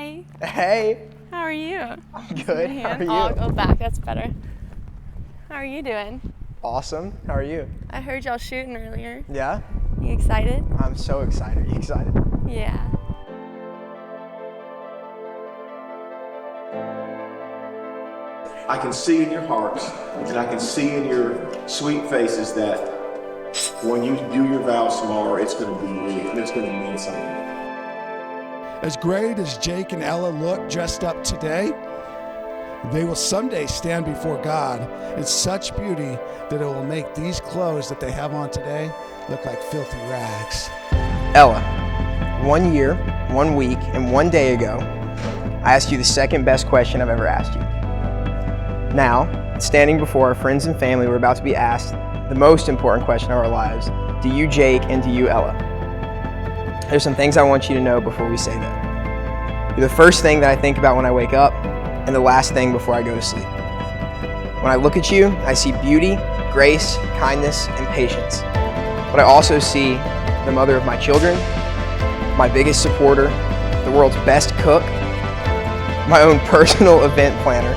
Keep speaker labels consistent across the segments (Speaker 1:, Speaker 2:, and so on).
Speaker 1: Hey.
Speaker 2: Hey.
Speaker 1: How are you?
Speaker 2: I'm good. How are you?
Speaker 1: I'll go back. That's better. How are you doing?
Speaker 2: Awesome. How are you?
Speaker 1: I heard y'all shooting earlier.
Speaker 2: Yeah?
Speaker 1: You excited?
Speaker 2: I'm so excited. Are you excited?
Speaker 1: Yeah.
Speaker 3: I can see in your hearts and I can see in your sweet faces that when you do your vows tomorrow, it's going to be real. It's going to mean something.
Speaker 4: As great as Jake and Ella look dressed up today, they will someday stand before God in such beauty that it will make these clothes that they have on today look like filthy rags.
Speaker 2: Ella, 1 year, 1 week, and 1 day ago, I asked you the second best question I've ever asked you. Now, standing before our friends and family, we're about to be asked the most important question of our lives. Do you, Jake, and do you, Ella? There's some things I want you to know before we say that. You're the first thing that I think about when I wake up, and the last thing before I go to sleep. When I look at you, I see beauty, grace, kindness, and patience. But I also see the mother of my children, my biggest supporter, the world's best cook, my own personal event planner,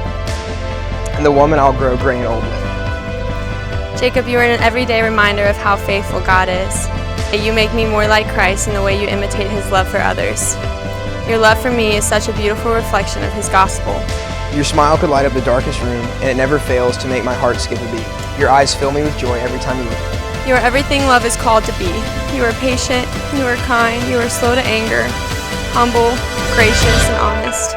Speaker 2: and the woman I'll grow gray and old with.
Speaker 1: Jacob, you are an everyday reminder of how faithful God is. You make me more like Christ in the way you imitate His love for others. Your love for me is such a beautiful reflection of His gospel.
Speaker 2: Your smile could light up the darkest room, and it never fails to make my heart skip a beat. Your eyes fill me with joy every time you look at me.
Speaker 1: You are everything love is called to be. You are patient, you are kind, you are slow to anger, humble, gracious, and honest.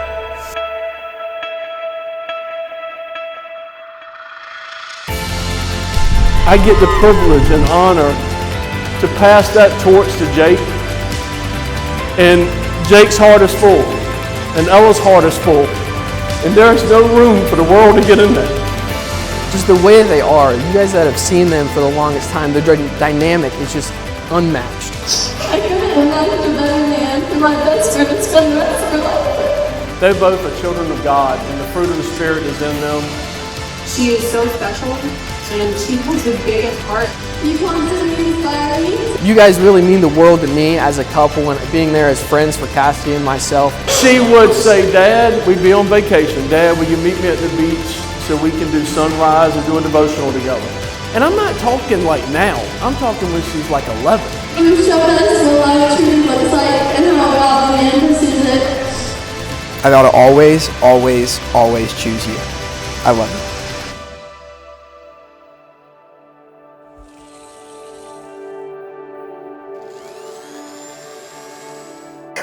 Speaker 5: I get the privilege and honor to pass that torch to Jake. And Jake's heart is full, and Ella's heart is full, and there's no room for the world to get in there.
Speaker 6: Just the way they are, you guys that have seen them for the longest time, their dynamic is just unmatched.
Speaker 7: I couldn't imagine a better man for my best friend to spend the rest of her life with.
Speaker 5: They both are children of God, and the fruit of the Spirit is in them.
Speaker 7: She is so special, and she has the biggest heart. You constantly inspire me.
Speaker 6: You guys really mean the world to me as a couple, and being there as friends for Cassidy and myself.
Speaker 5: She would say, Dad, we'd be on vacation. Dad, will you meet me at the beach so we can do sunrise and do a devotional together? And I'm not talking like now. I'm talking when she's like 11.
Speaker 7: You showed us what life truly looks like and how God man pursues it.
Speaker 2: I vow to always, always, always choose you. I love you.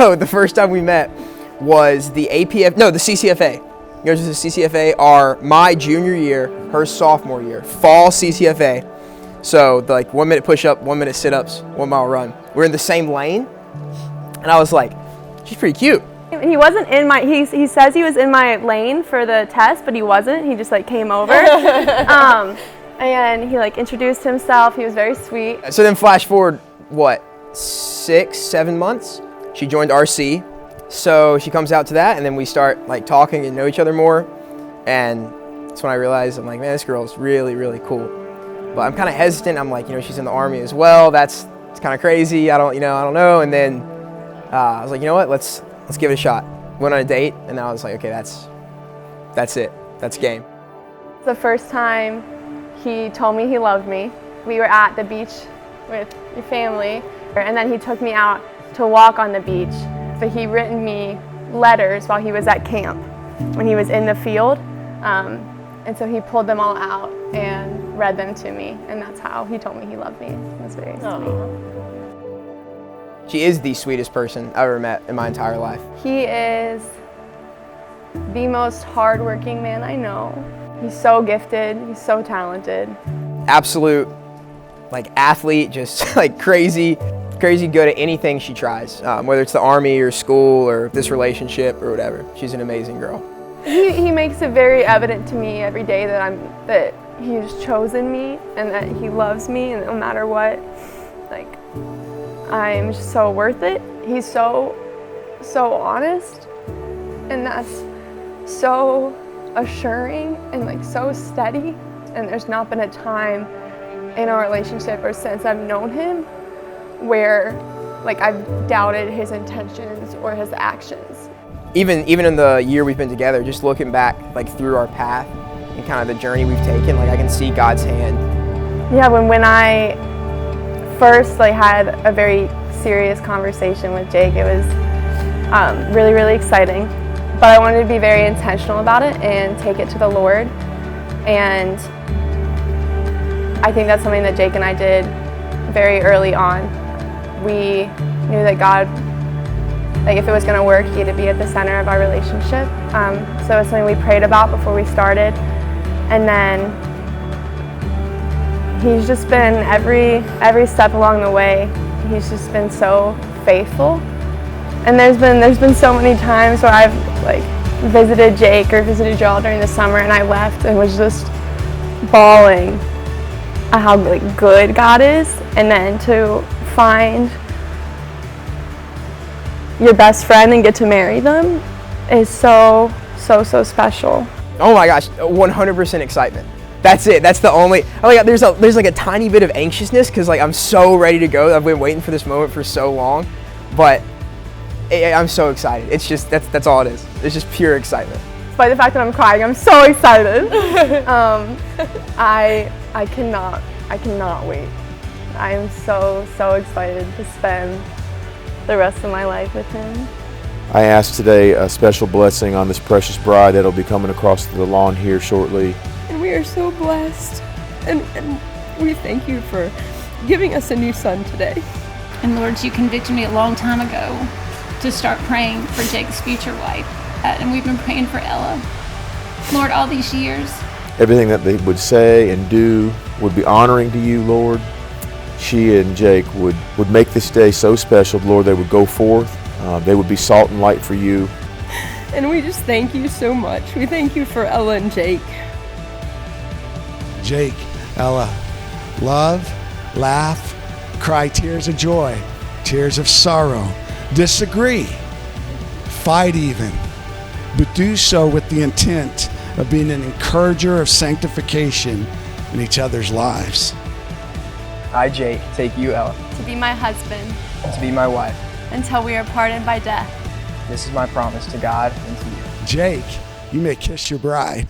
Speaker 2: Oh, the first time we met was the CCFA. You guys, the CCFA are my junior year, her sophomore year, fall CCFA. So like 1 minute push-up, 1 minute sit-ups, 1 mile run. We're in the same lane, and I was like, she's pretty cute.
Speaker 8: He wasn't in my, he says he was in my lane for the test, but he wasn't. He just like came over. And he like introduced himself. He was very sweet.
Speaker 2: So then flash forward, what, 6, 7 months? She joined RC, so she comes out to that, and then we start like talking and know each other more, and that's when I realized, I'm like, man, this girl's really, really cool. But I'm kind of hesitant. I'm like, she's in the Army as well. It's kind of crazy. I don't know. And then I was like, you know what? Let's give it a shot. Went on a date, and I was like, okay, that's it. That's game.
Speaker 8: The first time he told me he loved me, we were at the beach with your family, and then he took me out to walk on the beach, but he written me letters while he was at camp when he was in the field, and so he pulled them all out and read them to me, and that's how he told me he loved me. It was very sweet.
Speaker 2: She is the sweetest person I've ever met in my entire life.
Speaker 8: He is the most hardworking man I know. He's so gifted, he's so talented.
Speaker 2: Absolute like athlete, just like crazy good at anything she tries, whether it's the Army or school or this relationship or whatever. She's an amazing girl.
Speaker 8: He makes it very evident to me every day that he's chosen me and that he loves me, and no matter what, like, I'm just so worth it. He's so honest, and that's so assuring and like so steady, and there's not been a time in our relationship or since I've known him where like I've doubted his intentions or his actions.
Speaker 2: even in the year we've been together, just looking back like through our path and kind of the journey we've taken, like I can see God's hand.
Speaker 8: Yeah, when I first had a very serious conversation with Jake, it was really, really exciting. But I wanted to be very intentional about it and take it to the Lord. And I think that's something that Jake and I did very early on. We knew that God, if it was going to work, He had to be at the center of our relationship. So it was something we prayed about before we started. And then He's just been every step along the way. He's just been so faithful. And there's been so many times where I've visited Jake or visited y'all during the summer, and I left and was just bawling at how good God is. And then to find your best friend and get to marry them is so special.
Speaker 2: Oh my gosh, 100% excitement. That's it. That's the only. There's a tiny bit of anxiousness because I'm so ready to go. I've been waiting for this moment for so long, but I'm so excited. It's just that's all it is. It's just pure excitement.
Speaker 8: Despite the fact that I'm crying, I'm so excited. I cannot wait. I am so excited to spend the rest of my life with him.
Speaker 9: I ask today a special blessing on this precious bride that'll be coming across the lawn here shortly.
Speaker 10: And we are so blessed, and we thank you for giving us a new son today.
Speaker 11: And Lord, you convicted me a long time ago to start praying for Jake's future wife. And we've been praying for Ella. Lord, all these years.
Speaker 9: Everything that they would say and do would be honoring to you, Lord. She and Jake would make this day so special, Lord. They would go forth. They would be salt and light for you.
Speaker 10: And we just thank you so much. We thank you for Ella and Jake.
Speaker 4: Jake, Ella, love, laugh, cry tears of joy, tears of sorrow, disagree, fight even, but do so with the intent of being an encourager of sanctification in each other's lives.
Speaker 2: I, Jake, take you, Ella,
Speaker 1: To be my husband
Speaker 2: to be my wife.
Speaker 1: until we are parted by death.
Speaker 2: This is my promise to God and to you.
Speaker 4: Jake, you may kiss your bride.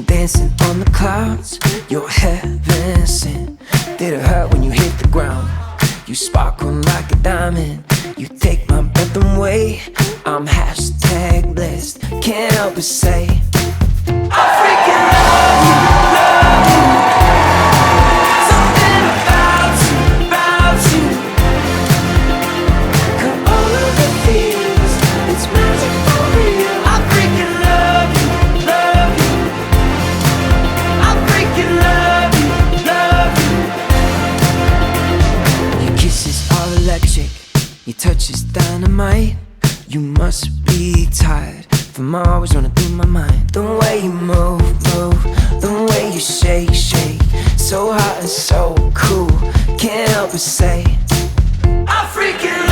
Speaker 12: Dancing on the clouds, you're heaven sent. Did it hurt when you hit the ground? You sparkle like a diamond. You take my breath away. I'm hashtag blessed. Can't help but say I freaking love you, love you. Something about you. Got all of the feels. It's magic for real. I freaking love you, love you. Love you. Your kisses are electric, your touch is dynamite. You must be tired from always running through my mind. The way you move, the way you shake, so hot and so cool. Can't help but say I freaking